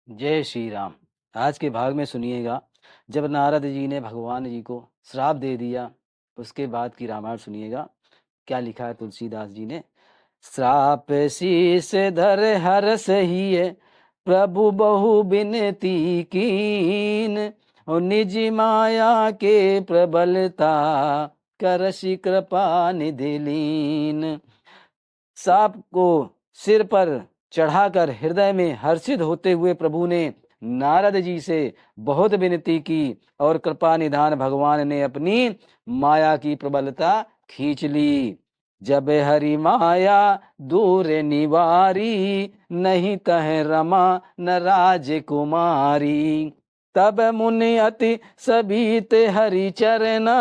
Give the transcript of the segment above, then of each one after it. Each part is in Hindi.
जय श्री राम। आज के भाग में सुनिएगा, जब नारद जी ने भगवान जी को श्राप दे दिया, उसके बाद की रामायण सुनिएगा। क्या लिखा है तुलसीदास जी ने। श्राप शीस धर हर सहिए, प्रभु बहु बिनती कीन। और निज माया के प्रबलता, करसि कृपा निधि लीन। सांप को सिर पर चढ़ाकर हृदय में हर्षित होते हुए प्रभु ने नारद जी से बहुत विनती की और कृपा निधान भगवान ने अपनी माया की प्रबलता खींच ली। जब हरि माया दूर निवारी, नहीं तह रमा न राजकुमारी। तब मुनि अति सबीत हरि चरना,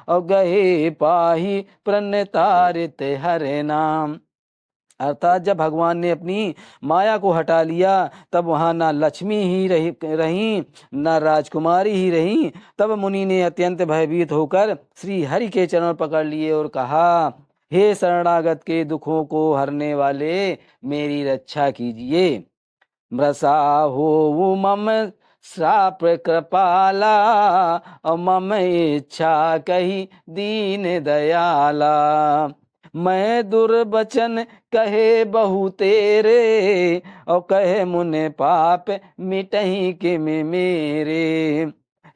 और गए पाही प्रणतारित हरे नाम। अर्थात जब भगवान ने अपनी माया को हटा लिया, तब वहां ना लक्ष्मी ही रही ना राजकुमारी ही रही। तब मुनि ने अत्यंत भयभीत होकर श्री हरि के चरण पकड़ लिए और कहा, हे शरणागत के दुखों को हरने वाले, मेरी रक्षा कीजिए। मृषा हो मम श्राप कृपाला, और मम इच्छा कही दीन दयाला। मैं दुर्बचन कहे बहु तेरे, और कहे मुने पाप मिटही के में मेरे।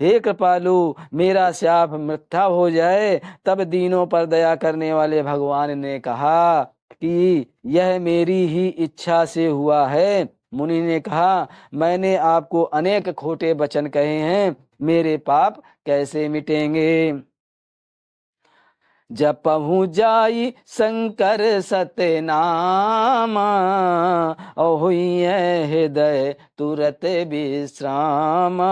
हे कृपालु, मेरा शाप मिथ्या हो जाए। तब दीनों पर दया करने वाले भगवान ने कहा कि यह मेरी ही इच्छा से हुआ है। मुनि ने कहा, मैंने आपको अनेक खोटे वचन कहे हैं, मेरे पाप कैसे मिटेंगे। जपहु जाई शंकर सत्य नामा, और हुई हृदय तुरत विश्रामा।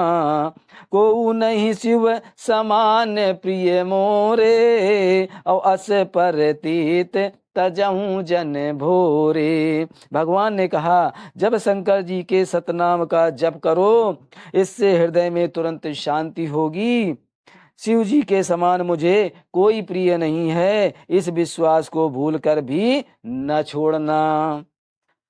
को नहीं शिव समान प्रिय मोरे, और अस परतीत तजहूं जन भोरे। भगवान ने कहा, जब शंकर जी के सतनाम का जप करो, इससे हृदय में तुरंत शांति होगी। शिव जी के समान मुझे कोई प्रिय नहीं है, इस विश्वास को भूलकर भी न छोड़ना।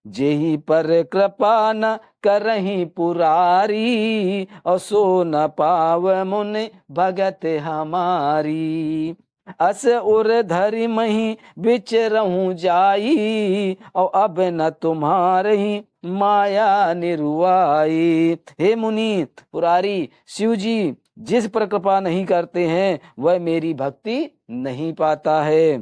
जेहि पर कृपा न करही पुरारी, और सो न पाव मुनि भगत हमारी। अस उर धरि मही बिचरहूं जाई, और अब न तुम्हारी माया निरुआई। हे मुनि पुरारी, शिव जी जिस पर कृपा नहीं करते हैं, वह मेरी भक्ति नहीं पाता है।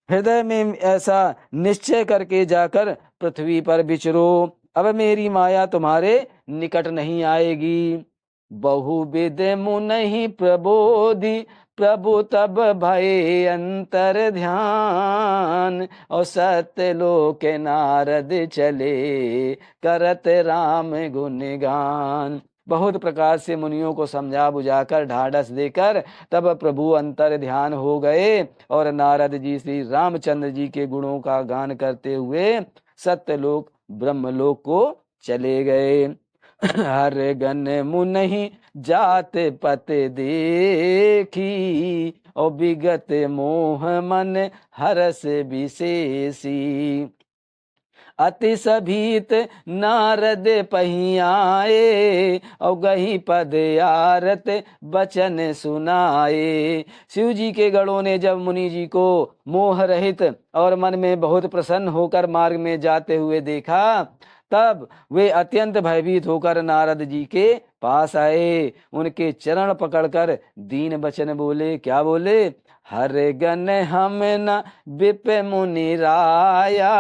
हृदय में ऐसा निश्चय करके जाकर पृथ्वी पर विचरो, अब मेरी माया तुम्हारे निकट नहीं आएगी। बहुविध मुनि प्रबोधि, प्रभु तब भय अंतर ध्यान। और सत्य लोक नारद चले, करत राम गुणगान। बहुत प्रकार से मुनियों को समझा बुझाकर ढाढ़स देकर तब प्रभु अंतर ध्यान हो गए और नारद जी श्री रामचंद्र जी के गुणों का गान करते हुए सत्यलोक ब्रह्मलोक को चले गए। हर गण मुनि जात पत देखी, और विगत मोह मन हरस विशेषी। अति सभीत नारद पहियाए, और गही पद आरत बचन सुनाए। शिव जी के गणों ने जब मुनि जी को मोह रहित और मन में बहुत प्रसन्न होकर मार्ग में जाते हुए देखा, तब वे अत्यंत भयभीत होकर नारद जी के पास आए। उनके चरण पकड़कर दीन वचन बोले। क्या बोले? हर गन हम न विप मुनि राया,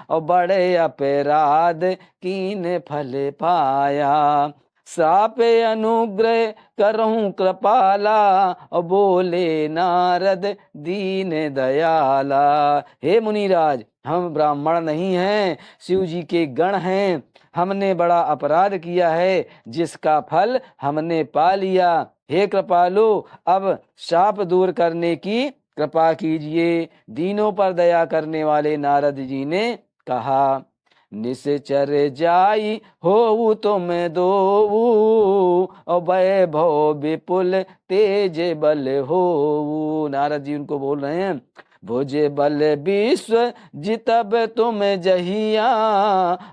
और बड़े अपराध कीन फल पाया। श्राप अनुग्रह करहूं कृपाला, और बोले नारद दीन दयाला। हे मुनिराज, हम ब्राह्मण नहीं हैं, शिव जी के गण हैं। हमने बड़ा अपराध किया है, जिसका फल हमने पा लिया। हे कृपालु, अब शाप दूर करने की कृपा कीजिए। दीनों पर दया करने वाले नारद जी ने कहा, निश्चर जाई हो तुम दो, और वैभव विपुल तेज बल हो। नारद जी उनको बोल रहे हैं, भुज बल विश्व जितब तुम जहिया,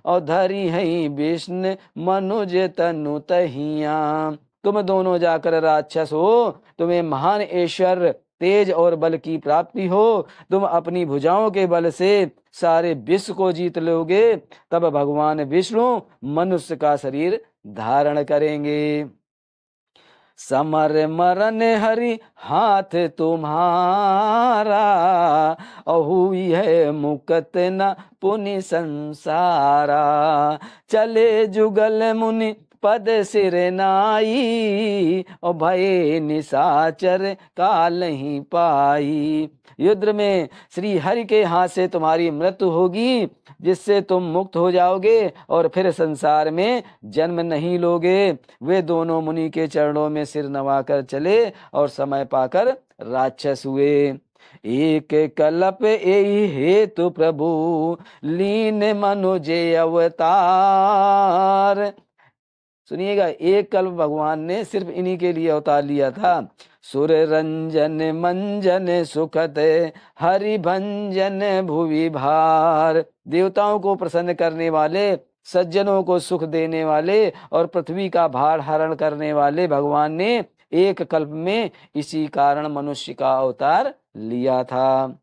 और धरी है विष्णु मनुज तनु तहिया। तुम दोनों जाकर राक्षस हो, तुम्हें महान ऐश्वर्य तेज और बल की प्राप्ति हो, तुम अपनी भुजाओं के बल से सारे विश्व को जीत लोगे, तब भगवान विष्णु मनुष्य का शरीर धारण करेंगे। समर मरन हरि हाथ तुम्हारा, अहुई है मुकत न पुनि संसारा। चले जुगल मुनि पद सिर नाई, और भये निशाचर काल ही पाई। युद्ध में श्री हरि के हाथ से तुम्हारी मृत्यु होगी, जिससे तुम मुक्त हो जाओगे और फिर संसार में जन्म नहीं लोगे। वे दोनों मुनि के चरणों में सिर नवाकर चले और समय पाकर राक्षस हुए। एक कल्प एहि हेतु प्रभु, लीन मनुजे अवतार। सुनिएगा, एक कल्प भगवान ने सिर्फ इन्हीं के लिए अवतार लिया था। सुर रंजन मंजन सुखद, हरि भंजन भुवि भार। देवताओं को प्रसन्न करने वाले, सज्जनों को सुख देने वाले और पृथ्वी का भार हरण करने वाले भगवान ने एक कल्प में इसी कारण मनुष्य का अवतार लिया था।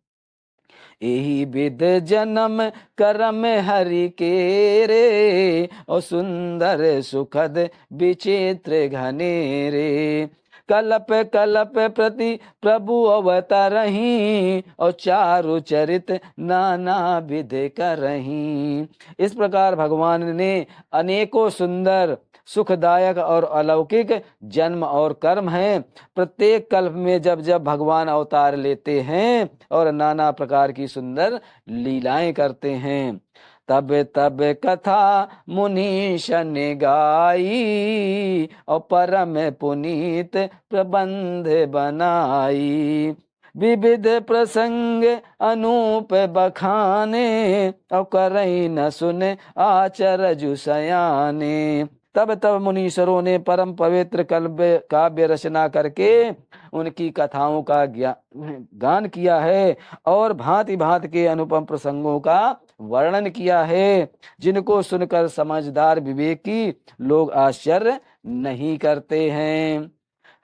यही विद जन्म करम हरि के रे, और सुंदर सुखद विचित्र घनेरे। कलप कलप प्रति प्रभु अवतरही, और चारु चरित नाना विध करही। इस प्रकार भगवान ने अनेकों सुंदर सुखदायक और अलौकिक जन्म और कर्म हैं। प्रत्येक कल्प में जब जब भगवान अवतार लेते हैं और नाना प्रकार की सुंदर लीलाएं करते हैं, तब तब कथा मुनीश ने गाई, और परम पुनीत प्रबंध बनाई। विविध प्रसंग अनूप बखाने, और करई न सुन आचरजु सयाने। तब तब मुनीश्वरों ने परम पवित्र काव्य रचना करके उनकी कथाओं का गान किया है और भांति भांति के अनुपम प्रसंगों का वर्णन किया है, जिनको सुनकर समझदार विवेकी लोग आश्चर्य नहीं करते हैं।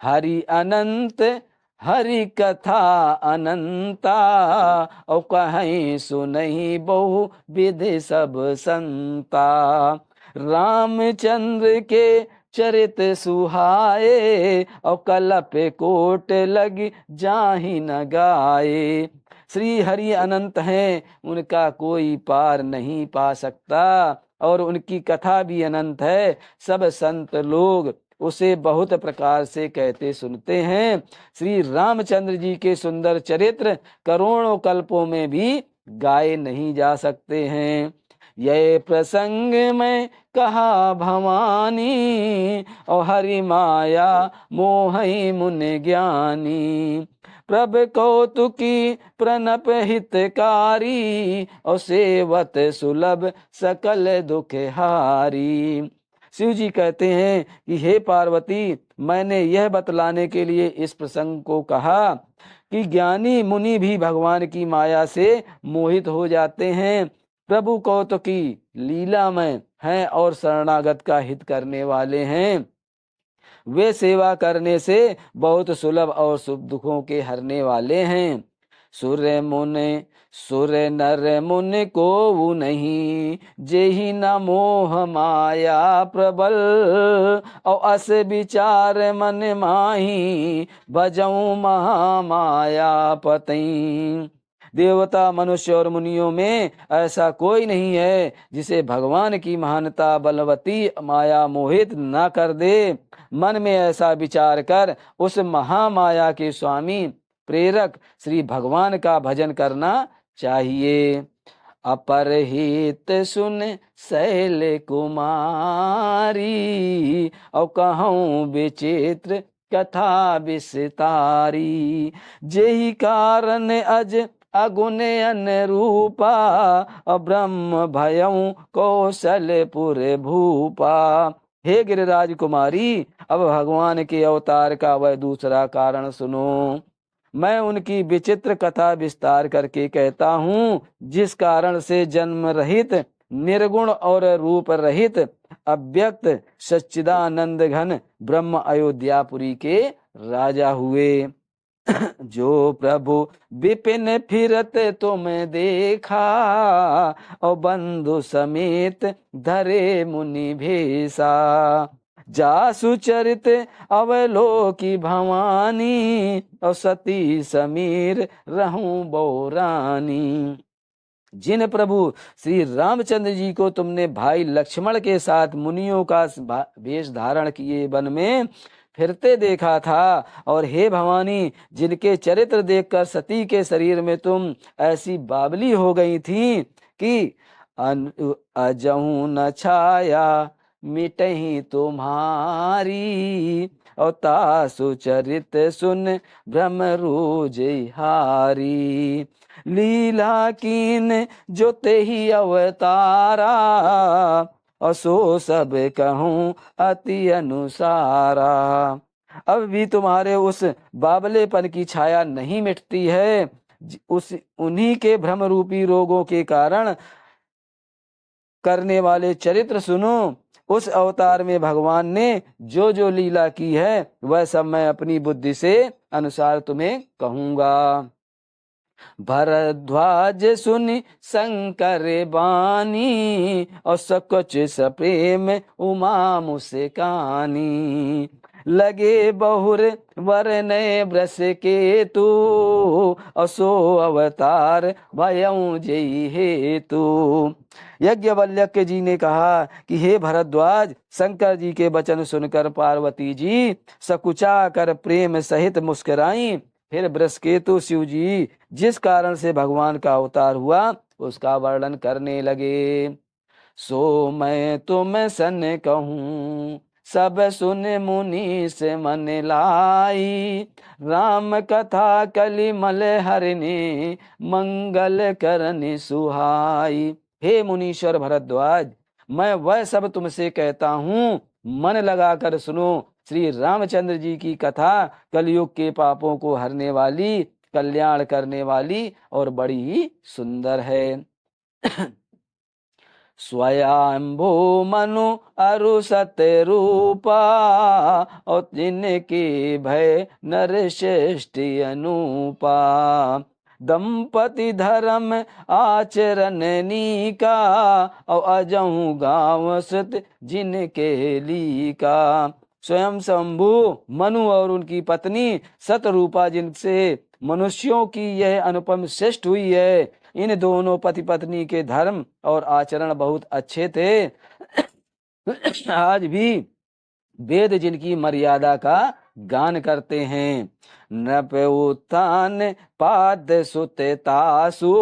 हरि अनंत हरि कथा अनंता, और कहीं सुनहि बहु विधि सब संता। रामचंद्र के चरित सुहाए, और कलप कोट लगी जाहि न गाए। श्री हरि अनंत हैं, उनका कोई पार नहीं पा सकता, और उनकी कथा भी अनंत है। सब संत लोग उसे बहुत प्रकार से कहते सुनते हैं। श्री रामचंद्र जी के सुंदर चरित्र करोड़ों कल्पों में भी गाए नहीं जा सकते हैं। यह प्रसंग में कहा भवानी, और हरि माया मोहि मुनि ज्ञानी। प्रभ कौतुकी प्रणप हितकारी, और सेवत सुलभ सकल दुख हारी। शिव जी कहते हैं कि हे पार्वती, मैंने यह बतलाने के लिए इस प्रसंग को कहा कि ज्ञानी मुनि भी भगवान की माया से मोहित हो जाते हैं। प्रभु कौतुकी लीलामय हैं और शरणागत का हित करने वाले हैं। वे सेवा करने से बहुत सुलभ और सुख दुखों के हरने वाले हैं। सुर नर मुनि को नहीं, जेहि न मोह माया प्रबल। और अस विचार मन माही, भजऊ महामाया पतई। देवता मनुष्य और मुनियों में ऐसा कोई नहीं है जिसे भगवान की महानता बलवती माया मोहित न कर दे। मन में ऐसा विचार कर उस महामाया के स्वामी प्रेरक श्री भगवान का भजन करना चाहिए। अपरहित सुन शैल कुमारी, और कहूँ विचित्र कथा विस्तारी। जेहि कारण अज अगुण अनुरूपा, और ब्रह्म भयऊ कौशलपुर भूपा। हे गिरिराज कुमारी, अब भगवान के अवतार का वह दूसरा कारण सुनो। मैं उनकी विचित्र कथा विस्तार करके कहता हूँ, जिस कारण से जन्म रहित, निर्गुण और रूप रहित, अव्यक्त सच्चिदानंद घन ब्रह्म अयोध्यापुरी के राजा हुए। जो प्रभु विपिन फिरत तुम देखा, और बंधु समेत धरे मुनि भेसा। जासु चरित अवलोकी भवानी, और सती समीर रहूं बौरानी। जिन प्रभु श्री रामचंद्र जी को तुमने भाई लक्ष्मण के साथ मुनियों का वेश धारण किए वन में फिरते देखा था, और हे भवानी, जिनके चरित्र देखकर सती के शरीर में तुम ऐसी बावली हो गई थी कि अजहू न छाया मिटही तुम्हारी, और तासु चरित सुन भ्रम रोज हारी। लीला कीन जो ते ही अवतारा, और सो सब कहूँ अति अनुसारा। अब भी तुम्हारे उस बाबलेपन की छाया नहीं मिटती है। उन्हीं के भ्रम रूपी रोगों के कारण करने वाले चरित्र सुनो। उस अवतार में भगवान ने जो जो लीला की है, वह सब मैं अपनी बुद्धि से अनुसार तुम्हें कहूंगा। भरद्वाज सुनि शंकर बानी, और सकुच सप्रेम उमा मुस्कानी। लगे बहुर वरनय ब्रस के तू, और सो अवतार भयऊ जय हेतु। यज्ञवल्क्य जी ने कहा कि हे भरद्वाज, शंकर जी के वचन सुनकर पार्वती जी सकुचा कर प्रेम सहित मुस्कुराई। फिर बृहस्पति शिव जी जिस कारण से भगवान का अवतार हुआ उसका वर्णन करने लगे। सो मैं तुम सन कहूँ सब सुन मुनि से मन लाई, राम कथा कलिमल हरने मंगल करने सुहाई। हे मुनीश्वर भरद्वाज, मैं वह सब तुमसे कहता हूँ, मन लगाकर सुनो। श्री रामचंद्र जी की कथा कलयुग के पापों को हरने वाली, कल्याण करने वाली और बड़ी ही सुंदर है। स्वयंभू मनु अरु सत्य रूपा, और जिनके भय नर श्रेष्ठ अनूपा। दंपति धर्म आचरण नीका, और अजहू गाँव सुत जिनके लीका। स्वयं शंभु मनु और उनकी पत्नी सतरूपा, जिनसे मनुष्यों की यह अनुपम श्रेष्ठ हुई है। इन दोनों पति पत्नी के धर्म और आचरण बहुत अच्छे थे। आज भी वेद जिनकी मर्यादा का गान करते हैं। नृप उत्थान पाद सुत तासु,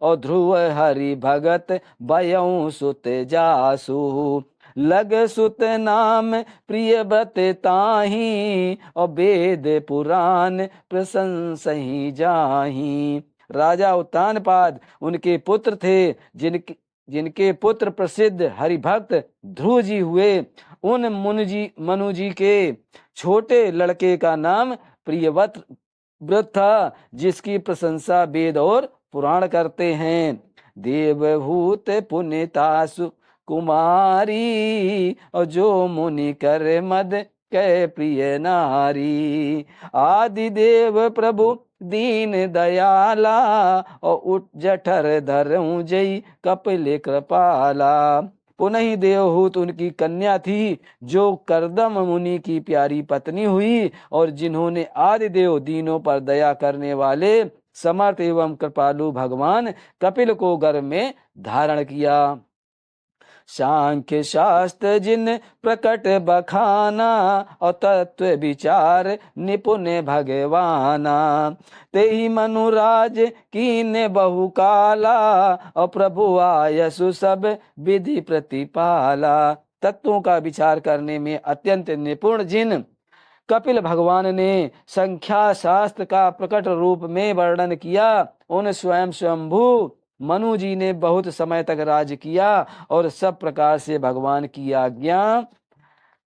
और ध्रुव हरि भगत भयऊ सुत जासु। लग सुत नाम प्रिय व्रत ताही, और वेद पुराण प्रशंसहि जाही। राजा उत्तानपाद उनके पुत्र थे, जिनके पुत्र प्रसिद्ध हरिभक्त ध्रुव जी हुए। उन मनु जी के छोटे लड़के का नाम प्रियव्रत था, जिसकी प्रशंसा वेद और पुराण करते हैं। देवभूत पुण्यतासु कुमारी, और जो मुनि कर मद कै प्रिय नारी। आदि देव प्रभु दीन दयाला, और उठ जठर धरऊं जई कपिल कृपाला। पुनः ही देवहूत उनकी कन्या थी, जो करदम मुनि की प्यारी पत्नी हुई, और जिन्होंने आदि देव दीनों पर दया करने वाले समर्थ एवं कृपालु भगवान कपिल को गर्भ में धारण किया। सांख्य शास्त्र जिन प्रकट बखाना, और तत्व विचार निपुण भगवाना। तेहि मनुराज कीन बहु काला, और प्रभु आयसु सब विधि प्रतिपाला। तत्वों का विचार करने में अत्यंत निपुण जिन कपिल भगवान ने संख्या शास्त्र का प्रकट रूप में वर्णन किया, उन स्वयं स्वयंभू मनु जी ने बहुत समय तक राज किया, और सब प्रकार से भगवान की आज्ञा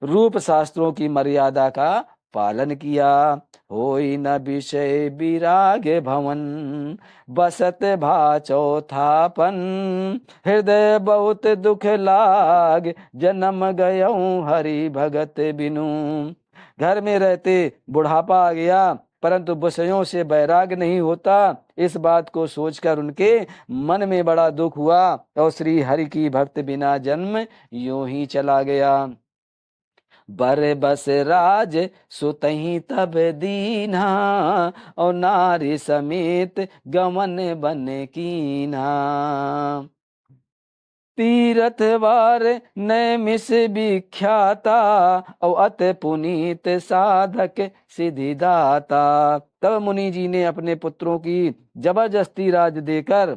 रूप शास्त्रों की मर्यादा का पालन किया। होई न विषय विराग भवन, बसत भा चौथापन, हृदय बहुत दुख लाग, जन्म गयऊं हरि भगत बिनु। घर में रहते बुढ़ापा आ गया, परंतु विषयों से वैराग नहीं होता। इस बात को सोचकर उनके मन में बड़ा दुख हुआ और श्री हरि की भक्त बिना जन्म यूं ही चला गया। बर बस राज सुतही तब दीना, और नारी समेत गमन बन कीना। तीरथ वार नैमिष विख्याता, और अत पुनीत साधक सिद्धिदाता। तब मुनि जी ने अपने पुत्रों की जबरदस्ती राज देकर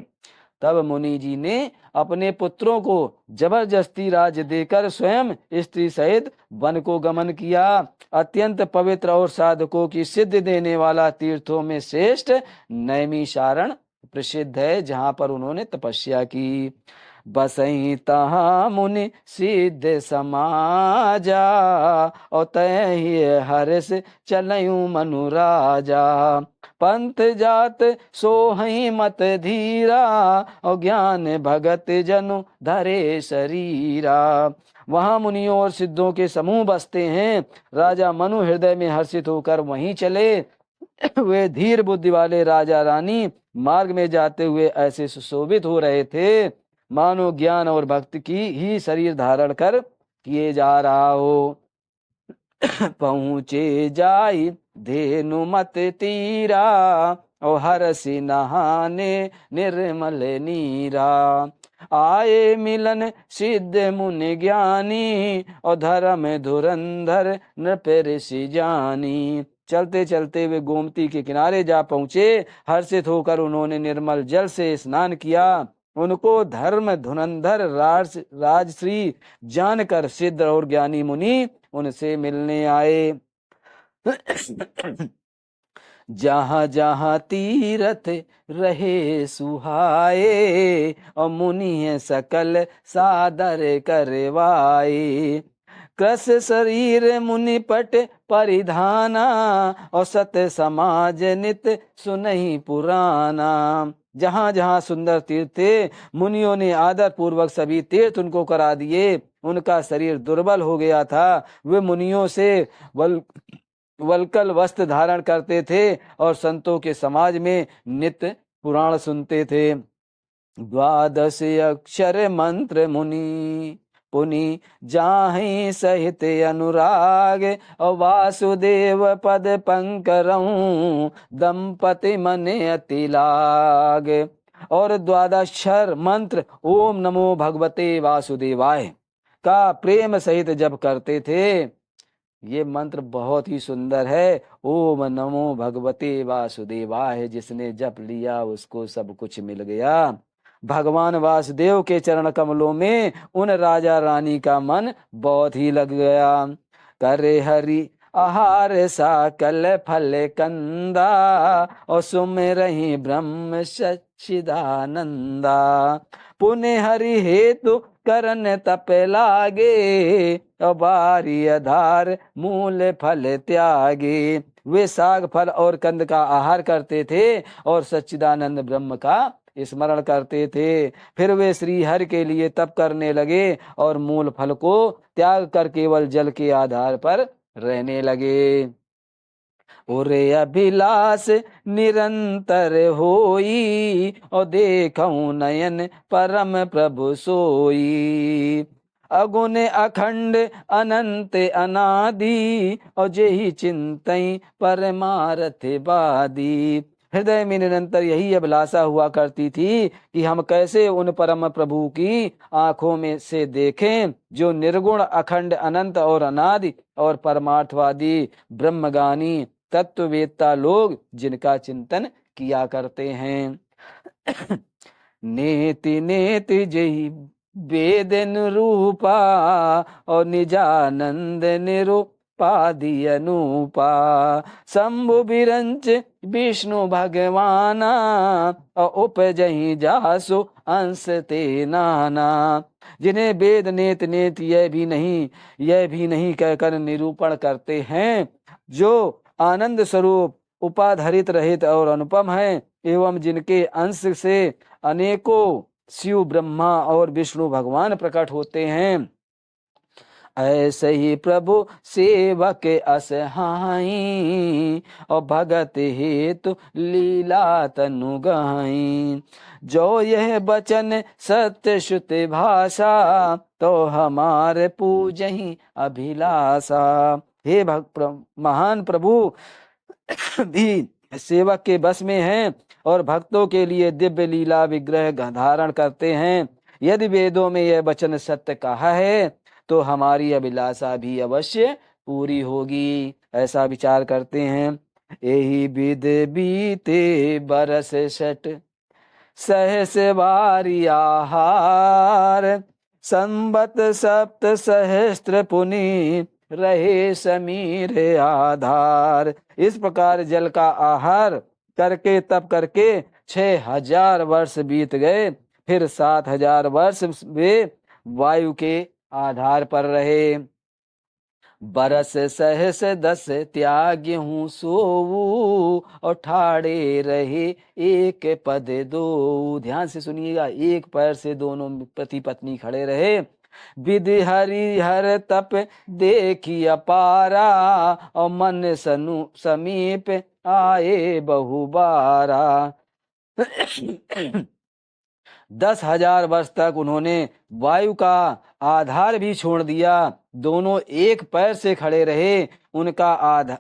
तब मुनि जी ने अपने पुत्रों को जबरदस्ती राज देकर स्वयं स्त्री सहित वन को गमन किया। अत्यंत पवित्र और साधकों की सिद्धि देने वाला तीर्थों में श्रेष्ठ नैमिषारण प्रसिद्ध है, जहां पर उन्होंने तपस्या की। बसई तहा मुनि सिद्ध समाजा, और तय हर्ष चलयूं मनु राजा। पंथ जात सोहई मत धीरा, और ज्ञान भगत जनु धरे शरीरा। वहां मुनियों और सिद्धों के समूह बसते हैं। राजा मनु हृदय में हर्षित होकर वहीं चले। वे धीर बुद्धि वाले राजा रानी मार्ग में जाते हुए ऐसे सुशोभित हो रहे थे, मानो ज्ञान और भक्ति की ही शरीर धारण कर किए जा रहा हो। पहुँचे जाई धेनु मत तीरा, और हरसि नहाने निर्मल नीरा। आए मिलन सिद्ध मुनि ज्ञानी, और धर्म धुरंधर नृप ऋषि जानी। चलते चलते वे गोमती के किनारे जा पहुँचे। हर्षित होकर उन्होंने निर्मल जल से स्नान किया। उनको धर्म धुरंधर राजश्री जानकर सिद्ध और ज्ञानी मुनि उनसे मिलने आए। जहाँ जहाँ तीरथ रहे सुहाए, और मुनि सकल सादर करवाए। कृस शरीर मुनि पट परिधाना, और सत्य समाज नित सुनहि पुराना। जहाँ जहाँ सुंदर तीर्थ थे, मुनियों ने आदर पूर्वक सभी तीर्थ उनको करा दिए। उनका शरीर दुर्बल हो गया था। वे मुनियों से वल्कल वस्त्र धारण करते थे और संतों के समाज में नित्य पुराण सुनते थे। द्वादश अक्षर मंत्र मुनि पुनि जाहि सहित अनुराग, और वासुदेव पद पंकरऊं दंपति मन अति लाग। और द्वादशाक्षर मंत्र ओम नमो भगवते वासुदेवाय का प्रेम सहित जप करते थे। ये मंत्र बहुत ही सुंदर है। ओम नमो भगवते वासुदेवाय, जिसने जप लिया उसको सब कुछ मिल गया। भगवान वासुदेव के चरण कमलों में उन राजा रानी का मन बहुत ही लग गया। करे हरि आहार साकल फल कंदा, और सुमिरहि ब्रह्म सच्चिदानंदा। पुण्य हरि हेतु करन तप लागे, और बारी आधार मूल फल त्यागे। वे साग फल और कंद का आहार करते थे और सच्चिदानंद ब्रह्म का स्मरण करते थे। फिर वे श्री हरि के लिए तप करने लगे और मूल फल को त्याग कर केवल जल के आधार पर रहने लगे। उरे अभिलाष निरंतर होई, और देखऊं नयन परम प्रभु सोई। अगुण अखंड अनंत अनादि, और जेहि चिंतई परमार्थ बादी। हृदय में निरंतर यही अभिलाषा हुआ करती थी कि हम कैसे उन परम प्रभु की आंखों में से देखें, जो निर्गुण अखंड अनंत और अनादि और परमार्थवादी ब्रह्मगानी तत्ववेत्ता लोग जिनका चिंतन किया करते हैं। नेति नेति जय वेद निरूपा, और निजानंद निरूपादि अनूपा। शंभु बिरंच विष्णु भगवाना, और उपजहि जासु अंश ते नाना। जिन्हें वेद नेत नेत यह भी नहीं कहकर निरूपण करते हैं, जो आनंद स्वरूप, उपाधरित रहित और अनुपम है, एवं जिनके अंश से अनेकों शिव, ब्रह्मा और विष्णु भगवान प्रकट होते हैं, ऐसे ही प्रभु सेवक असहाई, और भगत हेतु लीला तनु गाई। जो यह बचन सत्य श्रुत भाषा, तो हमारे पूजहि अभिलाषा। हे महान प्रभु भी सेवक के बस में हैं और भक्तों के लिए दिव्य लीला विग्रह धारण करते हैं। यदि वेदों में यह वचन सत्य कहा है, तो हमारी अभिलाषा भी अवश्य पूरी होगी, ऐसा विचार करते हैं। यही विध बीते बरस सठ, सहस बारी आहार, संबत सप्त सहस्त्र पुनि, रहे समीर आधार। इस प्रकार जल का आहार करके तप करके 6000 वर्ष बीत गए। फिर 7000 वर्ष वे वायु के आधार पर रहे। बरस सहस 10 त्याग्य हूँ सोऊ, और ठाड़े रहे एक पद दो। ध्यान से सुनिएगा, एक पैर से दोनों पति पत्नी खड़े रहे। विधि हरि हर तप देखी अपारा, और मन सनु समीप आए बहुबारा। 10,000 वर्ष तक उन्होंने वायु का आधार भी छोड़ दिया, दोनों एक पैर से खड़े रहे। उनका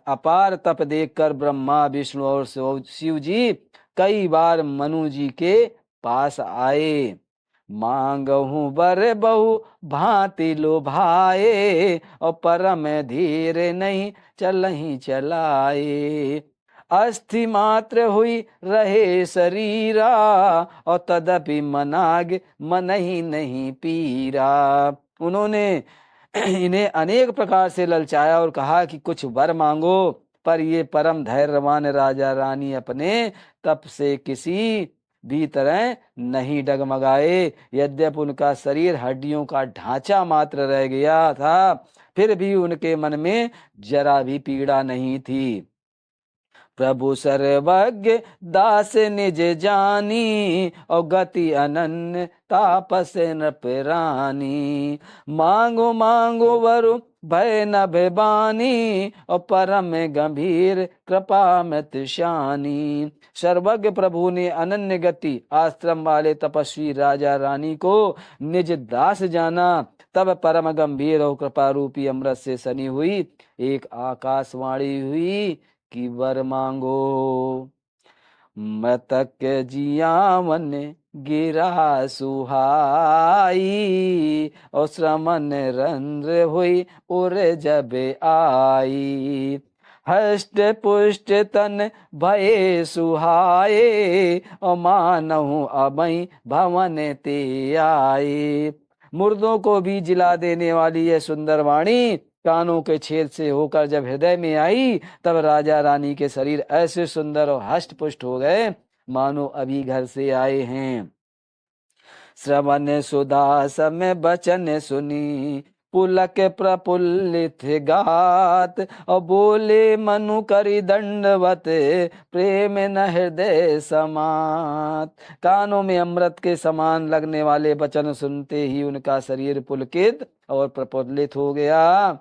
अपार तप देखकर ब्रह्मा, विष्णु और शिव जी कई बार मनु जी के पास आए। मांगहु बर बहु भांति लोभाए, और परम धीर नहीं चलहि चलाए। अस्थि मात्र हुई रहे शरीरा, और तदपि मनाग मन ही नहीं पीरा। उन्होंने इन्हें अनेक प्रकार से ललचाया और कहा कि कुछ वर मांगो, पर ये परम धैर्यवान राजा रानी अपने तप से किसी भी तरह नहीं डगमगाए। यद्यपि उनका शरीर हड्डियों का ढांचा मात्र रह गया था, फिर भी उनके मन में जरा भी पीड़ा नहीं थी। प्रभु सर्वज्ञ दास निज जानी, और गति अनन्य तापस नृपरानी। मांगो मांगो वरु भय न भेबानी, और परम गंभीर कृपा मृत शानी। सर्वज्ञ प्रभु ने अनन्य गति आश्रम वाले तपस्वी राजा रानी को निज दास जाना। तब परम गंभीर और कृपा रूपी अमृत से सनी हुई एक आकाशवाणी हुई कि वर मांगो। मृतक जियावन गिरा सुहाई, और श्रमन रंध्र हुई उर जब आई। हष्ट पुष्ट तन भये सुहाए, और मानहु अबई भवन ते आए। मुर्दों को भी जिला देने वाली यह सुंदर वाणी कानों के छेद से होकर जब हृदय में आई, तब राजा रानी के शरीर ऐसे सुंदर और हष्ट पुष्ट हो गए मानो अभी घर से आए हैं। श्रवण सुधा समय बचन सुनी, पुलक प्रफुल्लित गात, और बोले मनु करि दंडवत, प्रेम न हृदय समात। कानों में अमृत के समान लगने वाले वचन सुनते ही उनका शरीर पुलकित और प्रफुल्लित हो गया।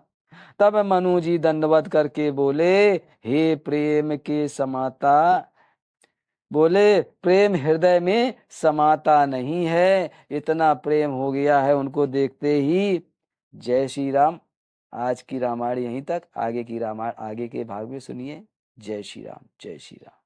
तब मनु जी दंडवत करके बोले, हे प्रेम के समाता, बोले प्रेम हृदय में समाता नहीं है। इतना प्रेम हो गया है उनको देखते ही। जय श्री राम। आज की रामायण यहीं तक, आगे की रामायण आगे के भाग में सुनिए। जय श्री राम, जय श्री राम।